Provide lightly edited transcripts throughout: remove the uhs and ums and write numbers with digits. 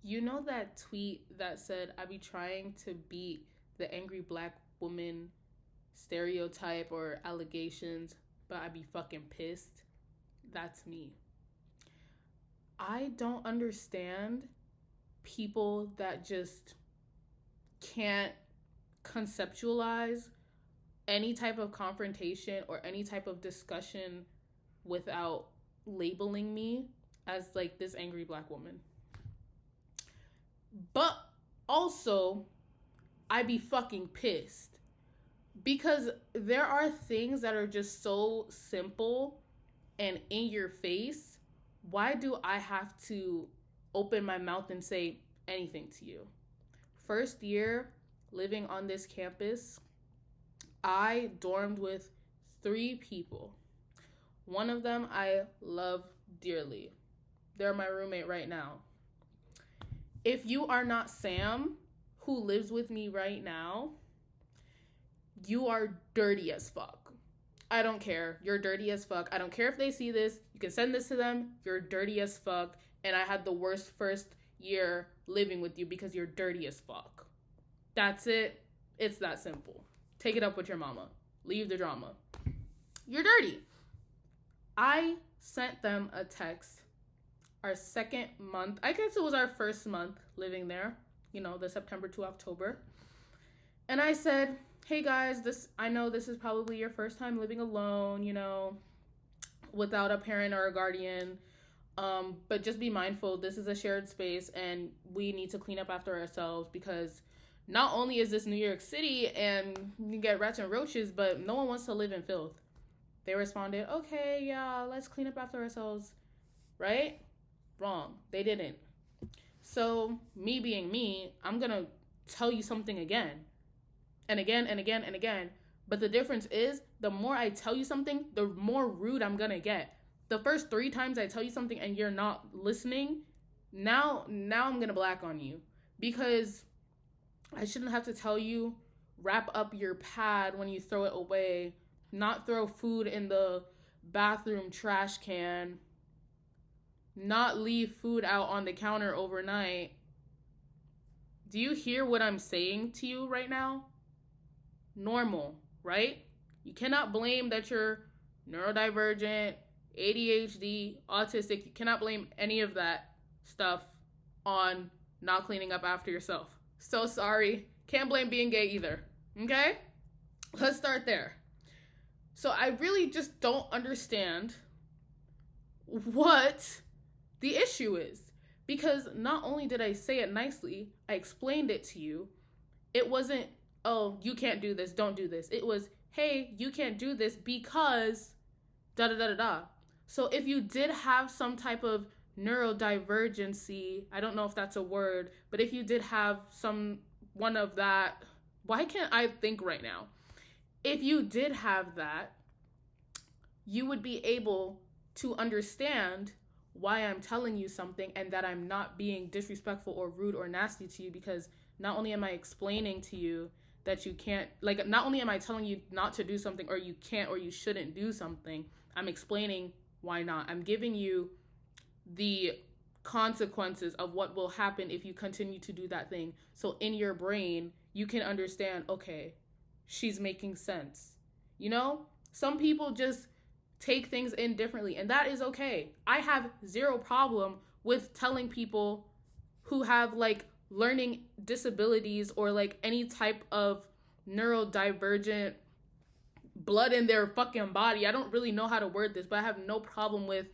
You know that tweet that said, I be trying to beat the angry black woman stereotype or allegations, but I be fucking pissed? That's me. I don't understand people that just can't conceptualize any type of confrontation or any type of discussion without labeling me as like this angry black woman. But also, I be fucking pissed because there are things that are just so simple and in your face. Why do I have to open my mouth and say anything to you? First year living on this campus, I dormed with 3 people. One of them I love dearly. They're my roommate right now. If you are not Sam, who lives with me right now, you are dirty as fuck. I don't care. You're dirty as fuck. I don't care if they see this. You can send this to them. You're dirty as fuck. And I had the worst first year living with you because you're dirty as fuck. That's it. It's that simple. Take it up with your mama. Leave the drama. You're dirty. I sent them a text our second month. I guess it was our first month living there, the September to October. And I said, hey guys, I know this is probably your first time living alone, without a parent or a guardian. But just be mindful, this is a shared space and we need to clean up after ourselves because not only is this New York City and you get rats and roaches, but no one wants to live in filth. They responded, okay, yeah, let's clean up after ourselves, right? Wrong. They didn't. So me being me, I'm going to tell you something again and again and again and again. But the difference is the more I tell you something, the more rude I'm going to get. The first 3 times I tell you something and you're not listening, now I'm going to black on you because I shouldn't have to tell you, wrap up your pad when you throw it away, not throw food in the bathroom trash can, not leave food out on the counter overnight. Do you hear what I'm saying to you right now? Normal, right? You cannot blame that you're neurodivergent, ADHD, autistic. You cannot blame any of that stuff on not cleaning up after yourself. So sorry. Can't blame being gay either. Okay? Let's start there. So I really just don't understand what the issue is. Because not only did I say it nicely, I explained it to you. It wasn't, oh, you can't do this, don't do this. It was, hey, you can't do this because da da da da da. So if you did have some type of neurodivergency, I don't know if that's a word, but if you did have one of that, why can't I think right now? If you did have that, you would be able to understand why I'm telling you something and that I'm not being disrespectful or rude or nasty to you, because not only am I explaining to you that you can't, not only am I telling you not to do something or you can't or you shouldn't do something, I'm explaining why not. I'm giving you the consequences of what will happen if you continue to do that thing. So in your brain, you can understand, okay, she's making sense. Some people just take things in differently, and that is okay. I have zero problem with telling people who have learning disabilities or any type of neurodivergent blood in their fucking body. I don't really know how to word this, but I have no problem with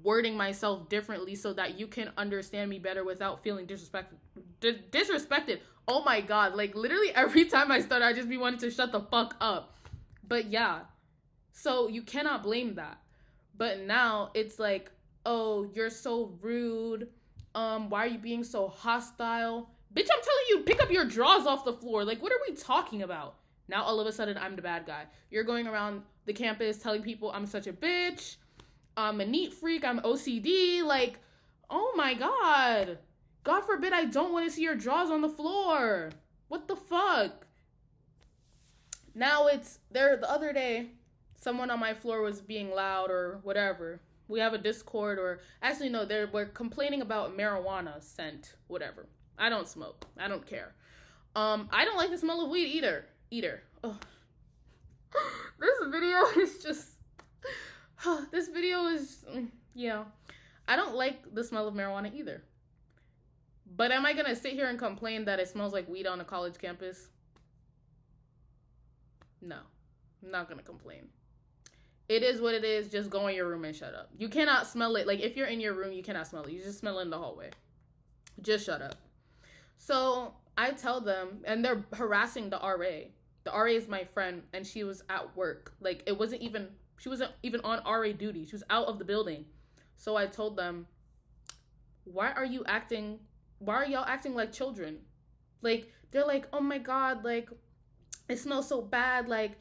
wording myself differently so that you can understand me better without feeling disrespected. Oh my god, literally every time I start, I just be wanting to shut the fuck up. But yeah, so you cannot blame that. But now it's oh, you're so rude. Why are you being so hostile? Bitch, I'm telling you, pick up your drawers off the floor. What are we talking about? Now all of a sudden I'm the bad guy. You're going around the campus telling people I'm such a bitch, I'm a neat freak, I'm OCD. Oh my god. God forbid I don't want to see your drawers on the floor. What the fuck? Now it's there. The other day, someone on my floor was being loud or whatever. We have a Discord, or actually no, we're complaining about marijuana scent, whatever. I don't smoke. I don't care. I don't like the smell of weed either. Oh. This video is just this video is yeah. I don't like the smell of marijuana either. But am I gonna sit here and complain that it smells like weed on a college campus? No. I'm not gonna complain. It is what it is. Just go in your room and shut up. You cannot smell it. Like, if you're in your room, you cannot smell it. You just smell it in the hallway. Just shut up. So I tell them, and they're harassing the RA. The RA is my friend, and she was at work. Like, she wasn't even on RA duty. She was out of the building. So I told them, why are y'all acting like children? Like, they're like, oh my God, like, it smells so bad. Like,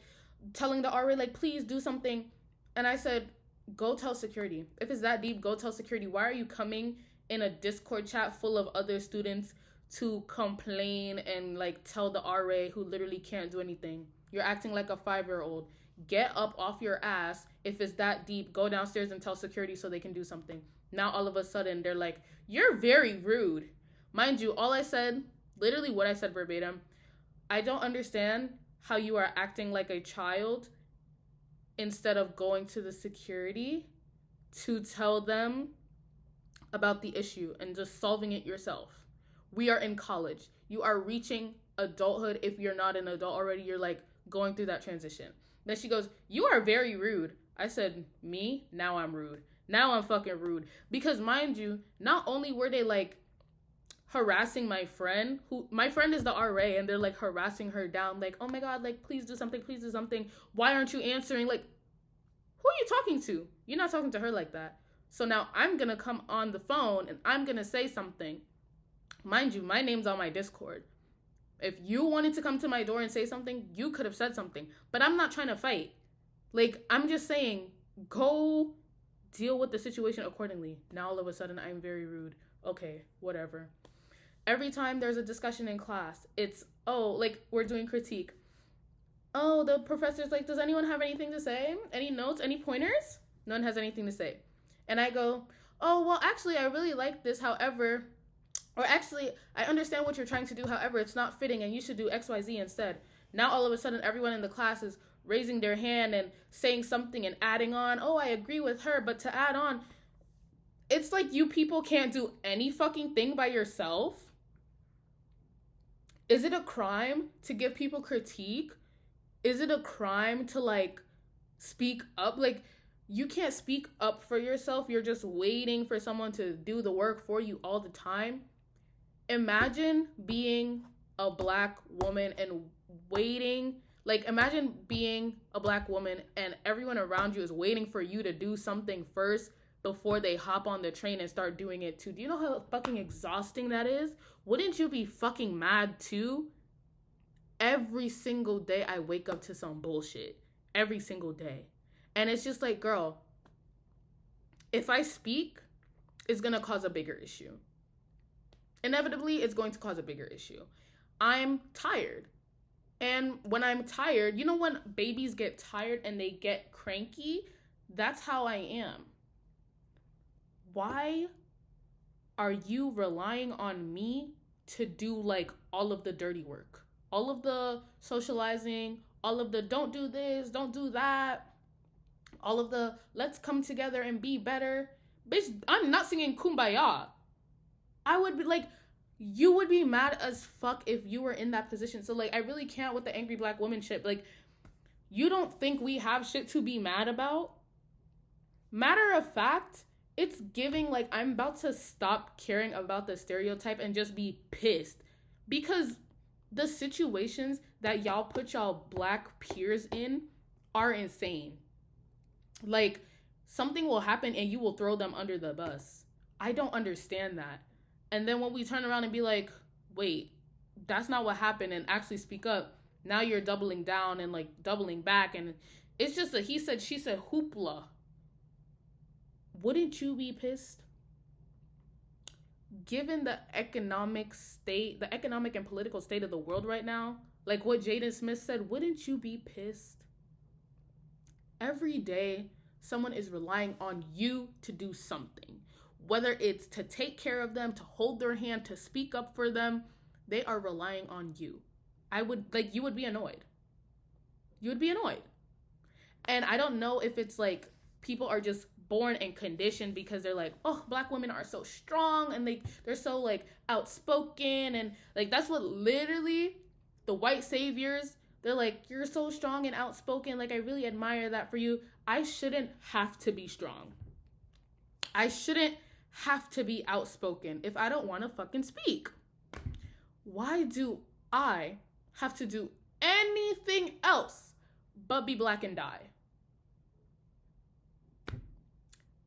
telling the RA, like, please do something. And I said, go tell security. If it's that deep, go tell security. Why are you coming in a Discord chat full of other students to complain and, like, tell the RA who literally can't do anything? You're acting like a 5-year-old. Get up off your ass. If it's that deep, go downstairs and tell security so they can do something. Now, all of a sudden, they're like, you're very rude. Mind you, all I said, literally what I said verbatim, I don't understand how you are acting like a child instead of going to the security to tell them about the issue and just solving it yourself. We are in college. You are reaching adulthood. If you're not an adult already, you're like going through that transition. Then she goes, you are very rude. I said, me? Now I'm rude. Now I'm fucking rude. Because mind you, not only were they like harassing my friend is the RA, and they're like harassing her down, like, oh my God, like, please do something, why aren't you answering? Like, who are you talking to? You're not talking to her like that. So now I'm gonna come on the phone and I'm gonna say something. Mind you, my name's on my Discord. If you wanted to come to my door and say something, you could have said something, but I'm not trying to fight. Like, I'm just saying, go deal with the situation accordingly. Now all of a sudden I'm very rude. Okay, whatever. Every time there's a discussion in class, it's, like, we're doing critique. Oh, the professor's like, does anyone have anything to say? Any notes? Any pointers? No one has anything to say. And I go, oh, well, actually, I really like this. However, or actually, I understand what you're trying to do. However, it's not fitting and you should do XYZ instead. Now, all of a sudden, everyone in the class is raising their hand and saying something and adding on. Oh, I agree with her. But to add on, it's like you people can't do any fucking thing by yourself. Is it a crime to give people critique? Is it a crime to, like, speak up? Like, you can't speak up for yourself. You're just waiting for someone to do the work for you all the time. Imagine being a Black woman and waiting. Like, imagine being a Black woman and everyone around you is waiting for you to do something first before they hop on the train and start doing it too. Do you know how fucking exhausting that is? Wouldn't you be fucking mad too? Every single day I wake up to some bullshit. Every single day. And it's just like, girl, if I speak, it's going to cause a bigger issue. Inevitably, it's going to cause a bigger issue. I'm tired. And when I'm tired, you know when babies get tired and they get cranky? That's how I am. Why are you relying on me to do, like, all of the dirty work? All of the socializing, all of the don't do this, don't do that, all of the let's come together and be better. Bitch, I'm not singing Kumbaya. I would be like, you would be mad as fuck if you were in that position. So, like, I really can't with the angry Black woman shit. Like, you don't think we have shit to be mad about? Matter of fact, it's giving, like, I'm about to stop caring about the stereotype and just be pissed. Because the situations that y'all put y'all Black peers in are insane. Like, something will happen and you will throw them under the bus. I don't understand that. And then when we turn around and be like, wait, that's not what happened, and actually speak up, now you're doubling down and, like, doubling back. And it's just a he said, she said hoopla. Wouldn't you be pissed? Given the economic and political state of the world right now, like what Jaden Smith said, wouldn't you be pissed? Every day, someone is relying on you to do something. Whether it's to take care of them, to hold their hand, to speak up for them, they are relying on you. You would be annoyed. You would be annoyed. And I don't know if it's like people are just born and conditioned because they're like, oh, Black women are so strong and they're so like outspoken, and like that's what literally the white saviors, they're like, you're so strong and outspoken, like I really admire that for you. I shouldn't have to be strong. I shouldn't have to be outspoken if I don't want to fucking speak. Why do I have to do anything else but be Black and die?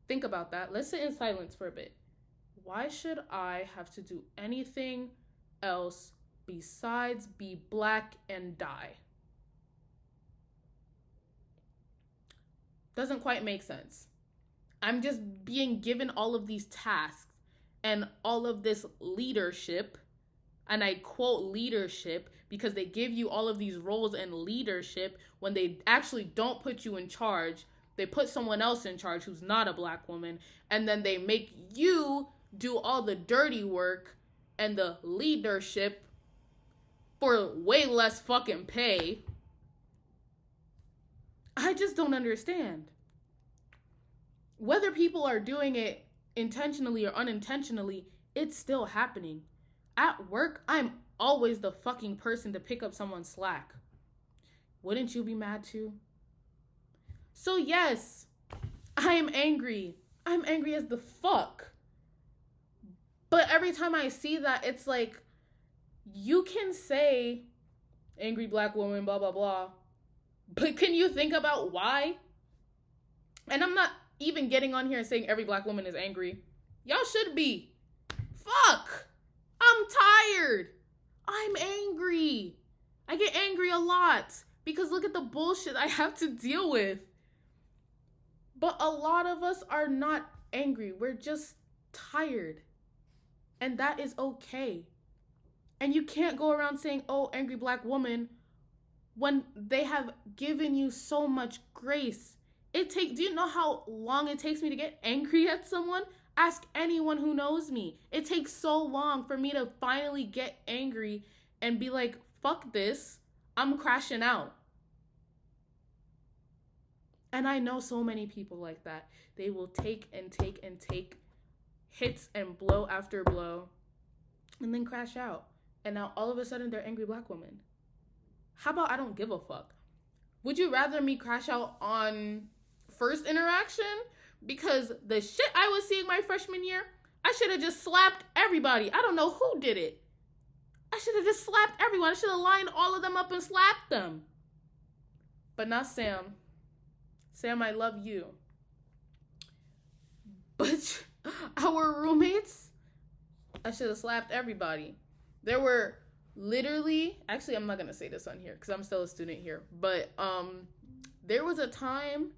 Think about that. Let's sit in silence for a bit. Why should I have to do anything else besides be Black and die? Doesn't quite make sense. I'm just being given all of these tasks and all of this leadership, and I quote leadership because they give you all of these roles and leadership when they actually don't put you in charge. They put someone else in charge who's not a Black woman, and then they make you do all the dirty work and the leadership for way less fucking pay. I just don't understand. Whether people are doing it intentionally or unintentionally, it's still happening. At work, I'm always the fucking person to pick up someone's slack. Wouldn't you be mad too? So yes, I am angry. I'm angry as the fuck. But every time I see that, it's like, you can say angry Black woman, blah, blah, blah. But can you think about why? And I'm not even getting on here and saying every Black woman is angry. Y'all should be. Fuck. I'm tired. I'm angry. I get angry a lot because look at the bullshit I have to deal with. But a lot of us are not angry. We're just tired. And that is okay. And you can't go around saying, oh, angry Black woman, when they have given you so much grace. Do you know how long it takes me to get angry at someone? Ask anyone who knows me. It takes so long for me to finally get angry and be like, fuck this, I'm crashing out. And I know so many people like that. They will take and take and take hits and blow after blow and then crash out. And now all of a sudden they're angry Black women. How about I don't give a fuck? Would you rather me crash out on first interaction? Because the shit I was seeing my freshman year, I should have just slapped everybody. I don't know who did it. I should have just slapped everyone. I should have lined all of them up and slapped them. But not Sam. Sam, I love you. But our roommates, I should have slapped everybody. There were literally, actually, I'm not going to say this on here because I'm still a student here. But there was a time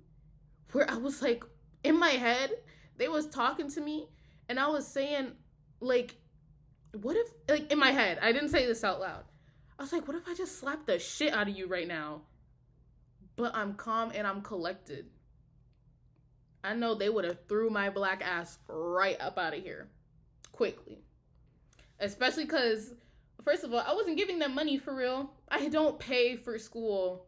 where I was like, in my head, they was talking to me and I was saying, like, what if, like, in my head, I didn't say this out loud. I was like, what if I just slap the shit out of you right now? But I'm calm and I'm collected. I know they would have threw my Black ass right up out of here quickly. Especially because, first of all, I wasn't giving them money for real. I don't pay for school.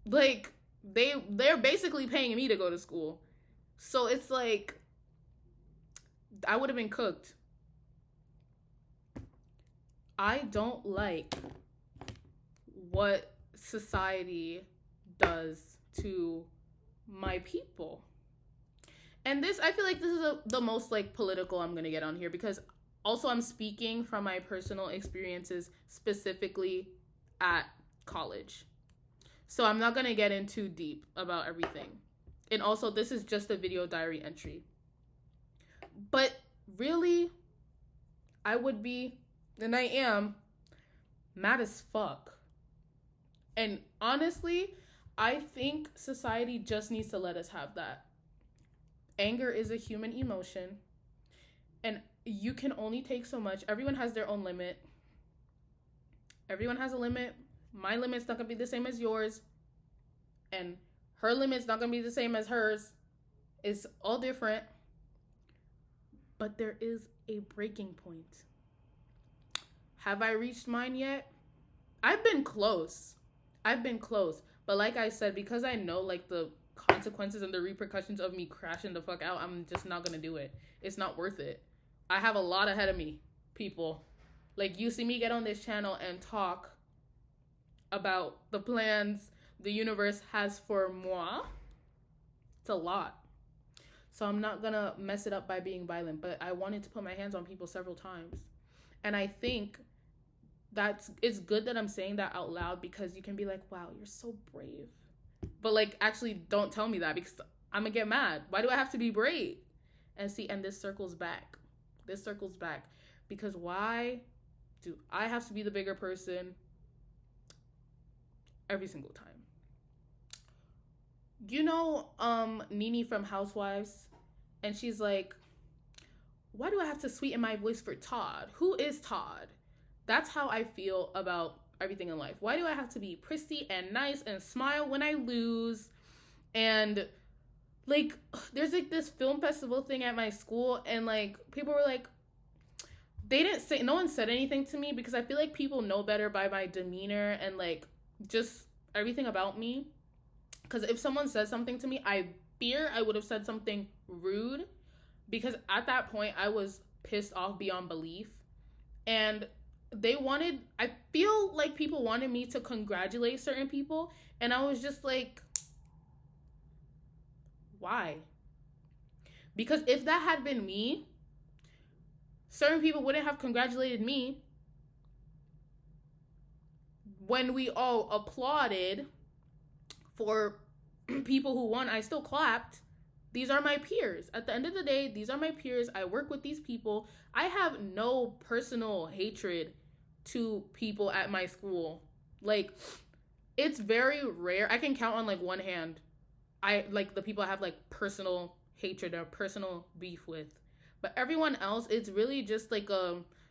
Like, they're basically paying me to go to school. So it's like, I would have been cooked. I don't like what society does to my people. And this, I feel like this is the most like political I'm going to get on here because also I'm speaking from my personal experiences specifically at college. So I'm not going to get in too deep about everything. And also, this is just a video diary entry. But really, I would be, and I am, mad as fuck. And honestly, I think society just needs to let us have that. Anger is a human emotion. And you can only take so much. Everyone has their own limit. Everyone has a limit. My limit's not going to be the same as yours. And her limit's not going to be the same as hers. It's all different, but there is a breaking point. Have I reached mine yet? I've been close. I've been close. But like I said, because I know like the consequences and the repercussions of me crashing the fuck out, I'm just not gonna do it. It's not worth it. I have a lot ahead of me, people. Like, you see me get on this channel and talk about the plans the universe has for moi. It's a lot. So I'm not gonna mess it up by being violent, but I wanted to put my hands on people several times. And I think it's good that I'm saying that out loud, because you can be like, wow, you're so brave. But like, actually don't tell me that, because I'm gonna get mad. Why do I have to be brave? And see, and this circles back. This circles back. Because why do I have to be the bigger person every single time? You know, Nene from Housewives, and she's like, why do I have to sweeten my voice for Todd? Who is Todd? That's how I feel about everything in life. Why do I have to be prissy and nice and smile when I lose? And like, there's like this film festival thing at my school, and like, people were like, they didn't say, no one said anything to me, because I feel like people know better by my demeanor and like just everything about me. Because if someone says something to me, I fear I would have said something rude, because at that point I was pissed off beyond belief. And I feel like people wanted me to congratulate certain people, and I was just like, why? Because if that had been me, certain people wouldn't have congratulated me. When we all applauded for people who won, I still clapped. These are my peers. At the end of the day, these are my peers. I work with these people. I have no personal hatred to people at my school. Like, it's very rare. I can count on like one hand the people I have like personal hatred or personal beef with. But everyone else, it's really just like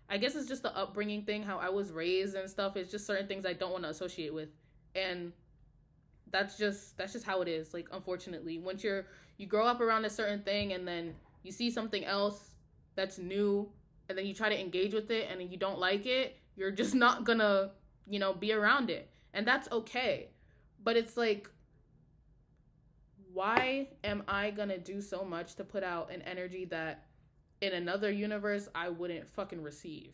I guess it's just the upbringing thing, how I was raised and stuff. It's just certain things I don't want to associate with. And that's just how it is. Like, unfortunately, once you grow up around a certain thing, and then you see something else that's new, and then you try to engage with it, and then you don't like it, you're just not gonna, be around it. And that's okay. But it's like, why am I gonna do so much to put out an energy that in another universe I wouldn't fucking receive?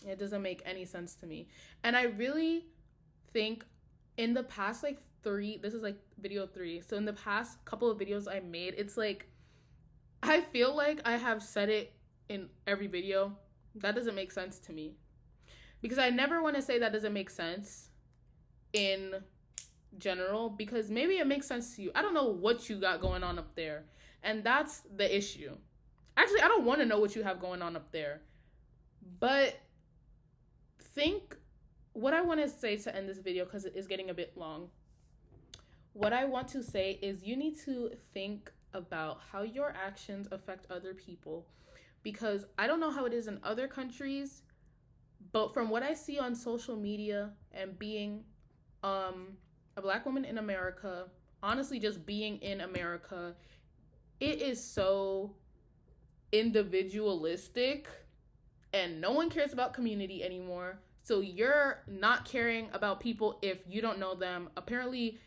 It doesn't make any sense to me. And I really think in the past like this is like video 3. So in the past couple of videos I made, it's like, I feel like I have said it in every video. That doesn't make sense to me. Because I never want to say that doesn't make sense in general, because maybe it makes sense to you. I don't know what you got going on up there. And that's the issue. Actually, I don't want to know what you have going on up there. But what I want to say to end this video, because it is getting a bit long, what I want to say is you need to think about how your actions affect other people. Because I don't know how it is in other countries, but from what I see on social media, and being a Black woman in America, honestly just being in America, it is so individualistic, and no one cares about community anymore. So you're not caring about people if you don't know them. Apparently,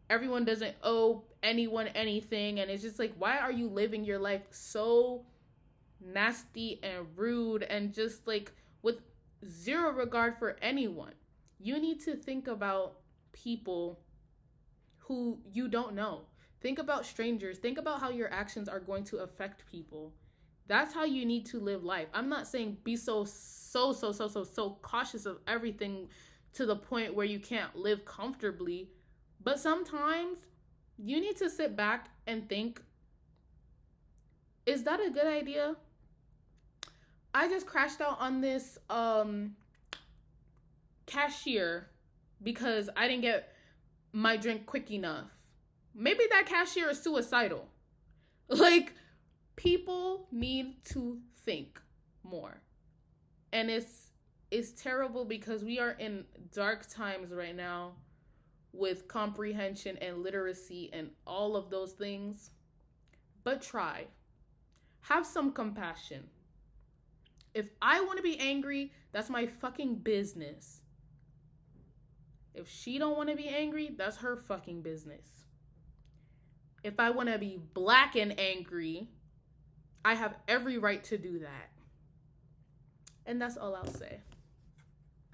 everyone doesn't owe anyone anything, and it's just like, why are you living your life so nasty and rude, and just like with zero regard for anyone? You need to think about people who you don't know. Think about strangers. Think about how your actions are going to affect people. That's how you need to live life. I'm not saying be so cautious of everything to the point where you can't live comfortably. But sometimes you need to sit back and think, is that a good idea? I just crashed out on this cashier because I didn't get my drink quick enough. Maybe that cashier is suicidal. Like, people need to think more. And it's terrible because we are in dark times right now with comprehension and literacy and all of those things. But try. Have some compassion. If I want to be angry, that's my fucking business. If she don't want to be angry, that's her fucking business. If I want to be black and angry, I have every right to do that. And that's all I'll say.